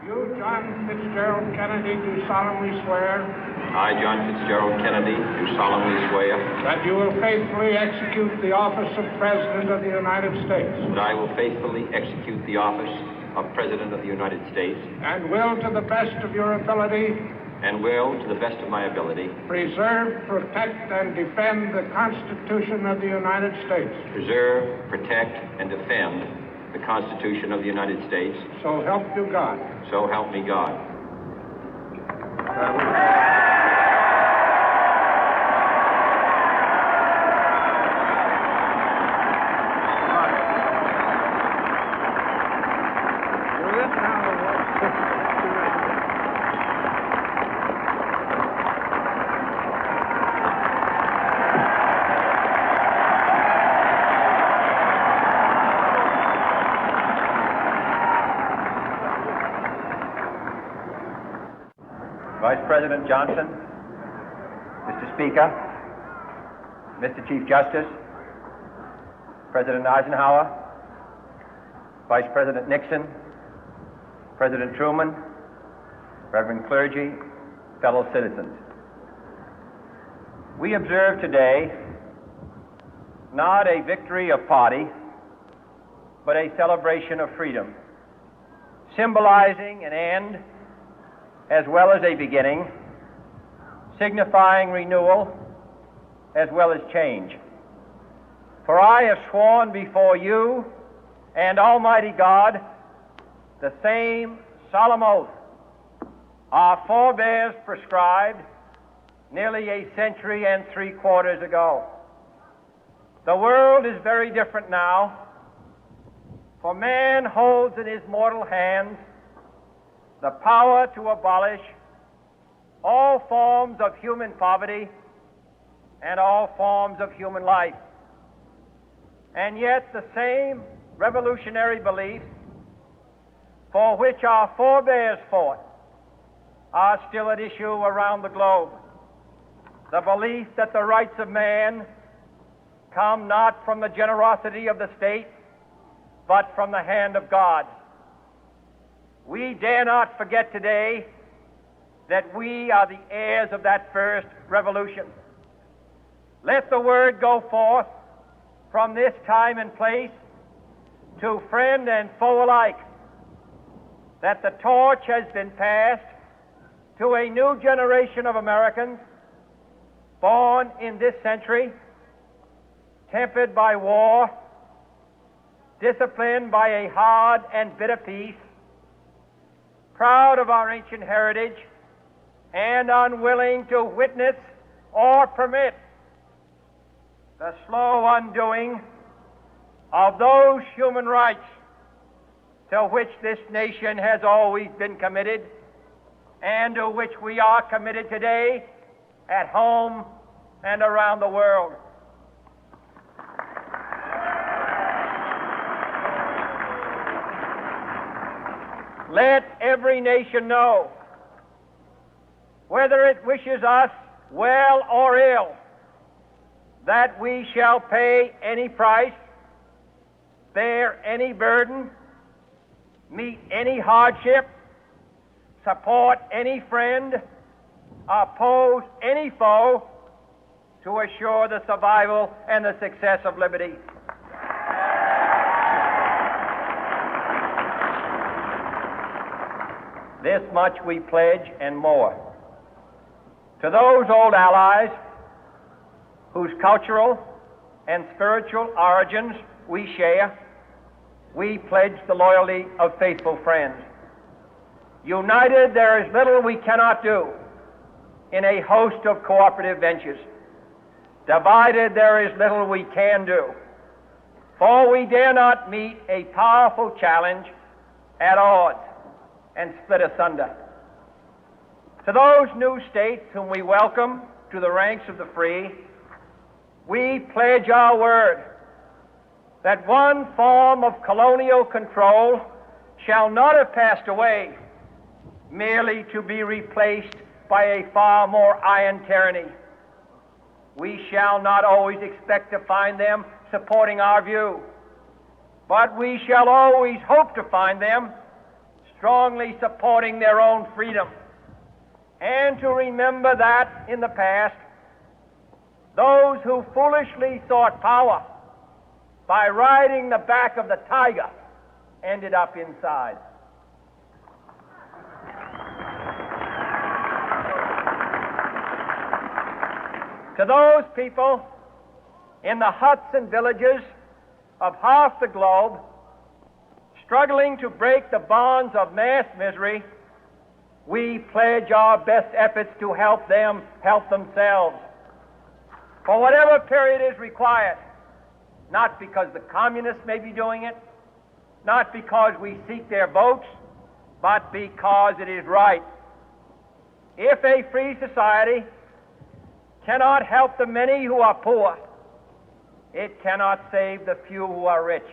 You, John Fitzgerald Kennedy, do solemnly swear I, John Fitzgerald Kennedy, do solemnly swear that you will faithfully execute the office of President of the United States that I will faithfully execute the office of President of the United States and will, to the best of your ability, and will, to the best of my ability, preserve, protect, and defend the Constitution of the United States. preserve, protect, and defend the Constitution of the United States. So help you God. So help me God. Vice President Johnson, Mr. Speaker, Mr. Chief Justice, President Eisenhower, Vice President Nixon, President Truman, Reverend clergy, fellow citizens. We observe today not a victory of party, but a celebration of freedom, symbolizing an end as well as a beginning, signifying renewal as well as change. For I have sworn before you and Almighty God the same solemn oath our forebears prescribed nearly a century and 3/4 ago. The world is very different now, for man holds in his mortal hands the power to abolish all forms of human poverty and all forms of human life. And yet the same revolutionary beliefs for which our forebears fought are still at issue around the globe. The belief that the rights of man come not from the generosity of the state, but from the hand of God. We dare not forget today that we are the heirs of that first revolution. Let the word go forth from this time and place to friend and foe alike that the torch has been passed to a new generation of Americans born in this century, tempered by war, disciplined by a hard and bitter peace, proud of our ancient heritage, and unwilling to witness or permit the slow undoing of those human rights to which this nation has always been committed and to which we are committed today at home and around the world. Let every nation know, whether it wishes us well or ill, that we shall pay any price, bear any burden, meet any hardship, support any friend, oppose any foe to assure the survival and the success of liberty. This much we pledge and more. To those old allies whose cultural and spiritual origins we share, we pledge the loyalty of faithful friends. United, there is little we cannot do in a host of cooperative ventures. Divided, there is little we can do, for we dare not meet a powerful challenge at odds and split asunder. To those new states whom we welcome to the ranks of the free, we pledge our word that one form of colonial control shall not have passed away, merely to be replaced by a far more iron tyranny. We shall not always expect to find them supporting our view, but we shall always hope to find them strongly supporting their own freedom, and to remember that in the past, those who foolishly sought power by riding the back of the tiger ended up inside. To those people in the huts and villages of half the globe struggling to break the bonds of mass misery, we pledge our best efforts to help them help themselves for whatever period is required, not because the communists may be doing it, not because we seek their votes, but because it is right. If a free society cannot help the many who are poor, it cannot save the few who are rich.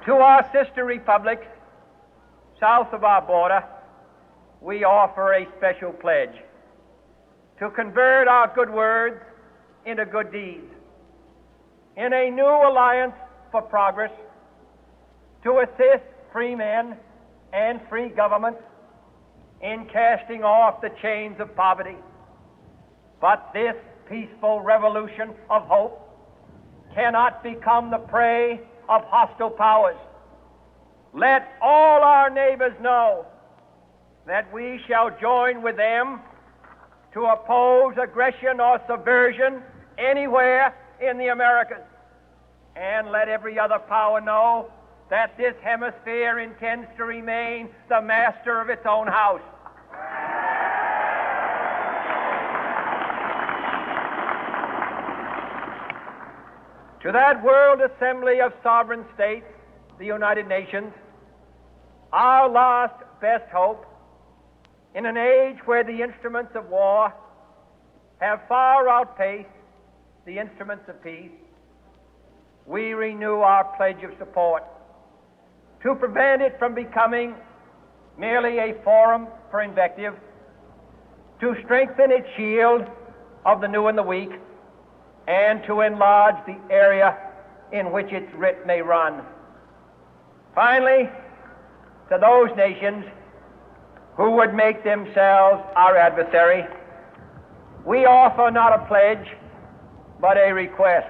To our sister republics south of our border, we offer a special pledge to convert our good words into good deeds, in a new alliance for progress, to assist free men and free governments in casting off the chains of poverty. But this peaceful revolution of hope cannot become the prey of hostile powers. Let all our neighbors know that we shall join with them to oppose aggression or subversion anywhere in the Americas. And let every other power know that this hemisphere intends to remain the master of its own house. To that World Assembly of Sovereign States, the United Nations, our last best hope, in an age where the instruments of war have far outpaced the instruments of peace, we renew our pledge of support to prevent it from becoming merely a forum for invective, to strengthen its shield of the new and the weak, and to enlarge the area in which its writ may run. Finally, to those nations who would make themselves our adversary, we offer not a pledge, but a request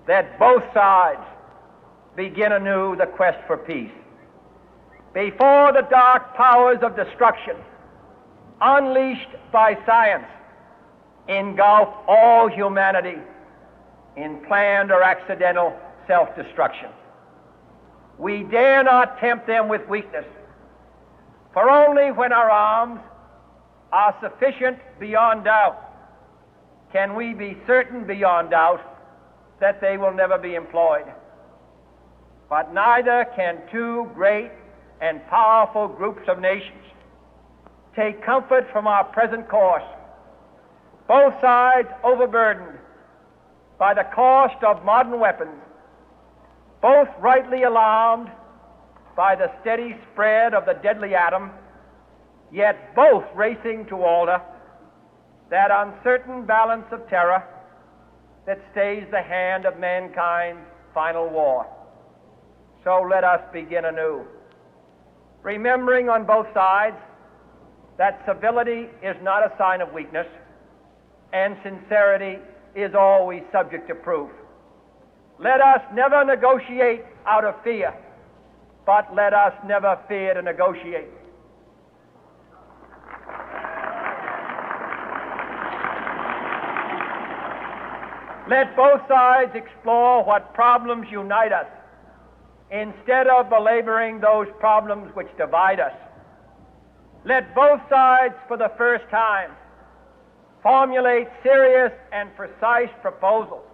that both sides begin anew the quest for peace. Before the dark powers of destruction, unleashed by science, engulf all humanity in planned or accidental self-destruction, we dare not tempt them with weakness, for only when our arms are sufficient beyond doubt can we be certain beyond doubt that they will never be employed. But neither can two great and powerful groups of nations take comfort from our present course, both sides overburdened by the cost of modern weapons, both rightly alarmed by the steady spread of the deadly atom, yet both racing to alter that uncertain balance of terror that stays the hand of mankind's final war. So let us begin anew, remembering on both sides that civility is not a sign of weakness, and sincerity is always subject to proof. Let us never negotiate out of fear, but let us never fear to negotiate. Let both sides explore what problems unite us, instead of belaboring those problems which divide us. Let both sides, for the first time, formulate serious and precise proposals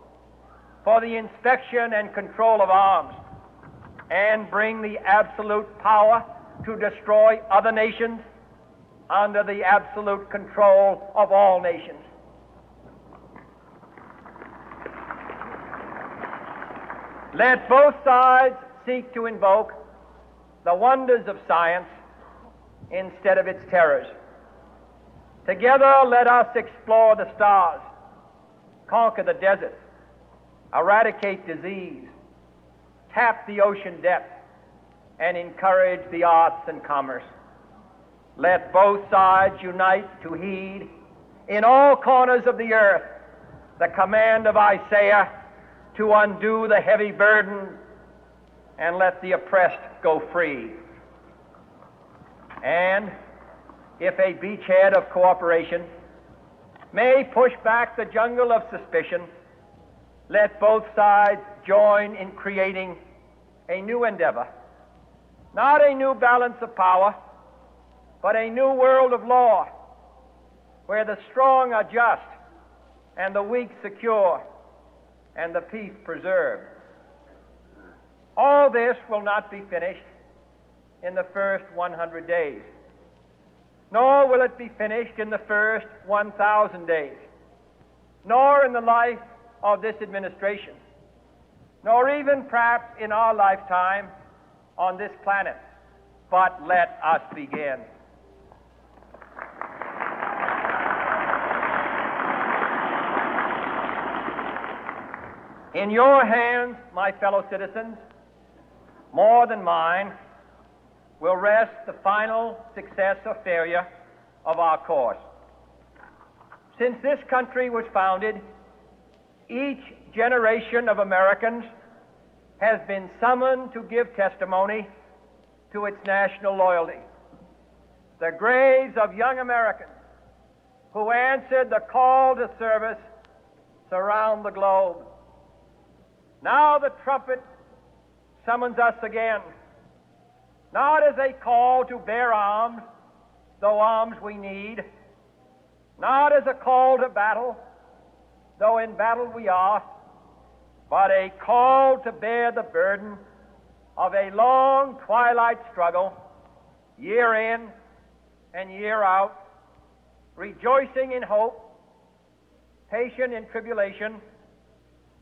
for the inspection and control of arms, and bring the absolute power to destroy other nations under the absolute control of all nations. Let both sides seek to invoke the wonders of science instead of its terrors. Together, let us explore the stars, conquer the deserts, eradicate disease, tap the ocean depth, and encourage the arts and commerce. Let both sides unite to heed in all corners of the earth the command of Isaiah to undo the heavy burden and let the oppressed go free. And if a beachhead of cooperation may push back the jungle of suspicion, let both sides join in creating a new endeavor, not a new balance of power, but a new world of law, where the strong are just and the weak secure and the peace preserved. All this will not be finished in the first 100 days, nor will it be finished in the first 1,000 days, nor in the life of this administration, nor even perhaps in our lifetime on this planet. But let us begin. In your hands, my fellow citizens, more than mine, will rest the final success or failure of our course. Since this country was founded, each generation of Americans has been summoned to give testimony to its national loyalty. The graves of young Americans who answered the call to service surround the globe. Now the trumpet summons us again, not as a call to bear arms, though arms we need, not as a call to battle, though in battle we are, but a call to bear the burden of a long twilight struggle, year in and year out, rejoicing in hope, patient in tribulation,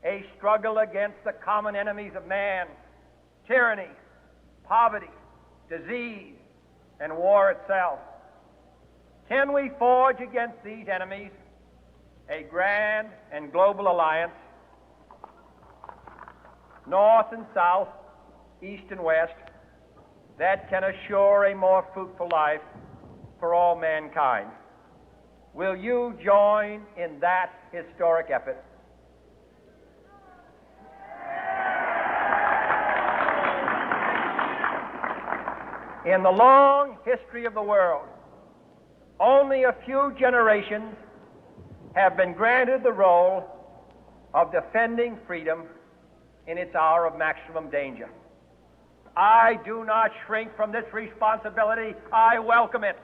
a struggle against the common enemies of man, tyranny, poverty, disease, and war itself. Can we forge against these enemies a grand and global alliance, north and south, east and west, that can assure a more fruitful life for all mankind? Will you join in that historic effort? In the long history of the world, only a few generations have been granted the role of defending freedom in its hour of maximum danger. I do not shrink from this responsibility. I welcome it.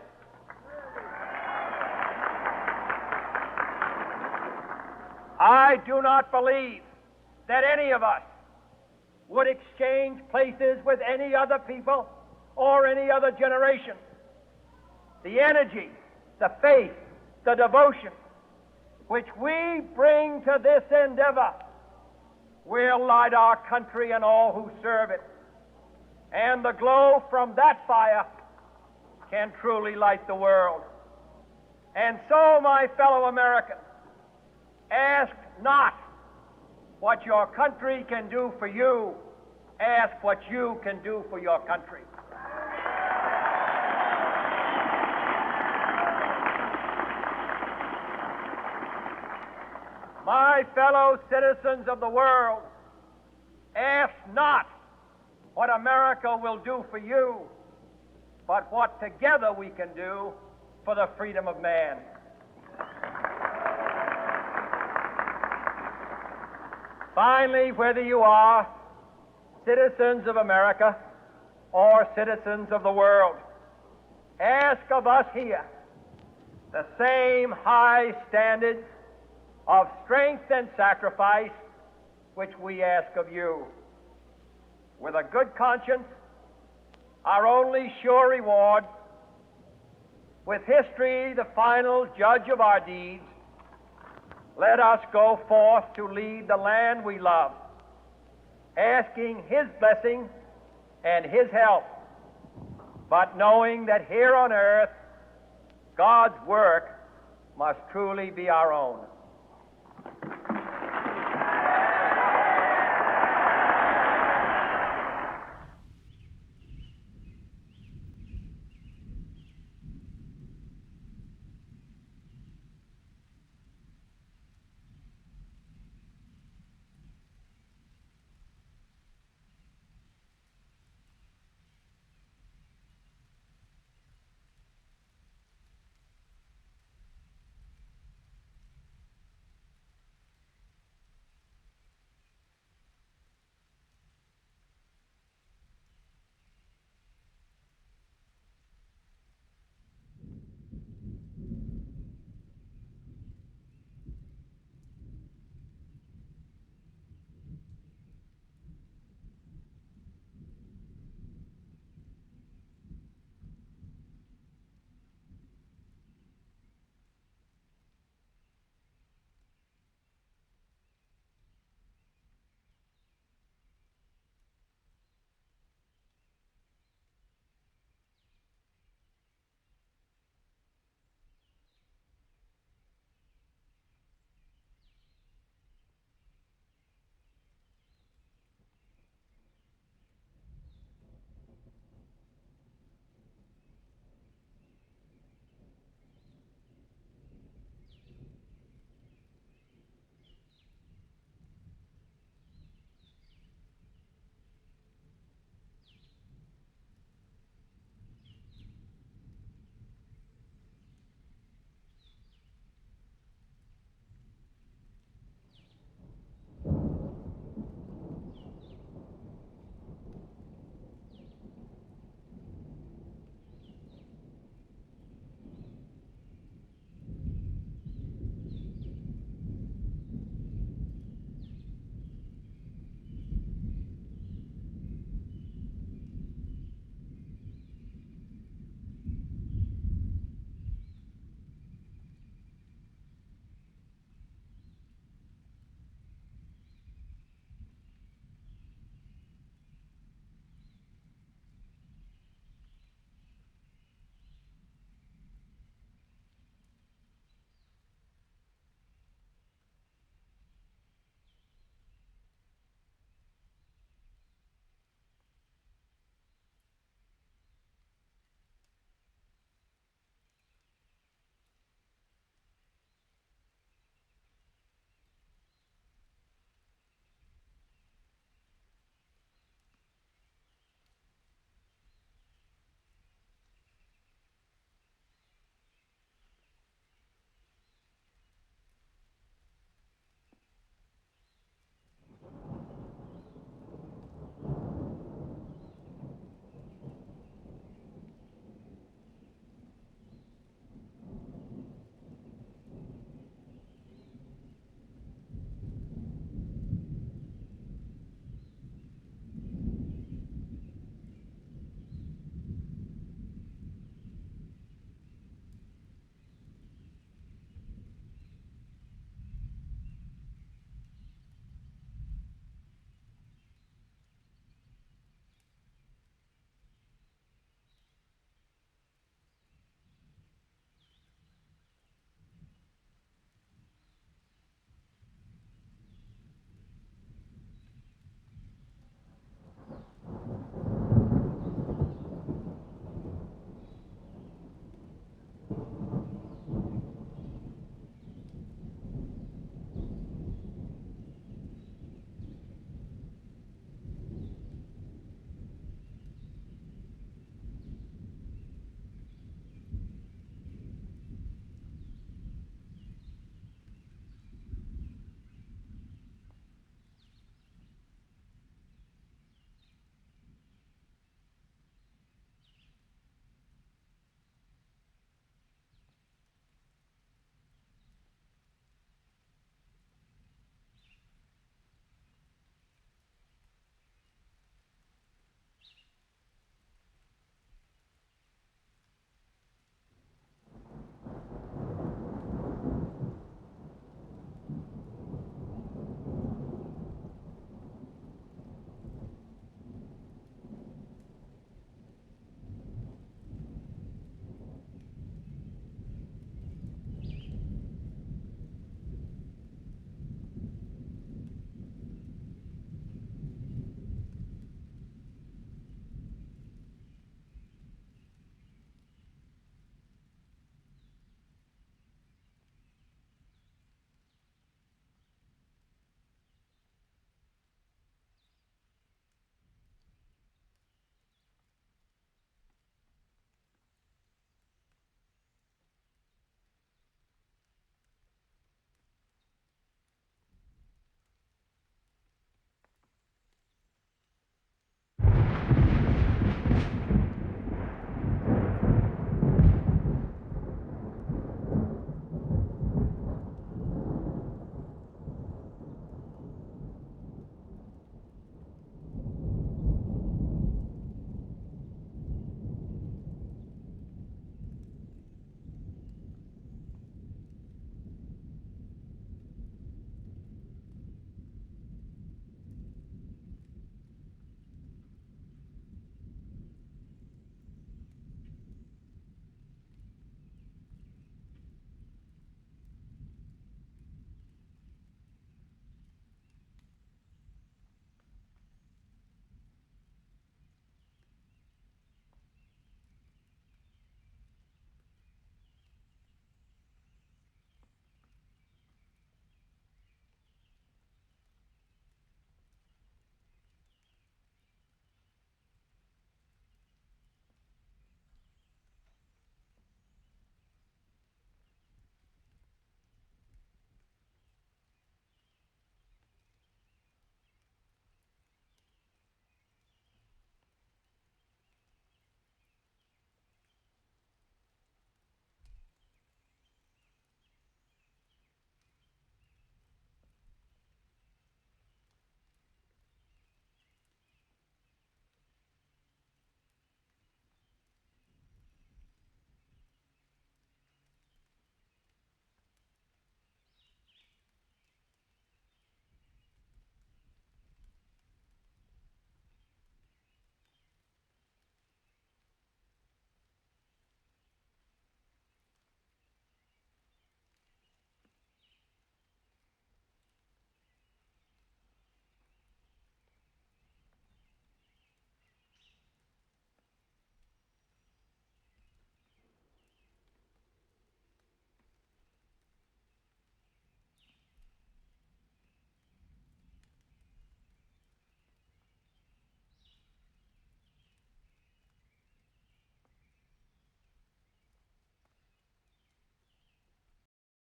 I do not believe that any of us would exchange places with any other people or any other generation. The energy, the faith, the devotion which we bring to this endeavor will light our country and all who serve it. And the glow from that fire can truly light the world. And so, my fellow Americans, ask not what your country can do for you, ask what you can do for your country. My fellow citizens of the world, ask not what America will do for you, but what together we can do for the freedom of man. Finally, whether you are citizens of America or citizens of the world, ask of us here the same high standards of strength and sacrifice which we ask of you. With a good conscience, our only sure reward, with history the final judge of our deeds, let us go forth to lead the land we love, asking His blessing and His help, but knowing that here on earth, God's work must truly be our own.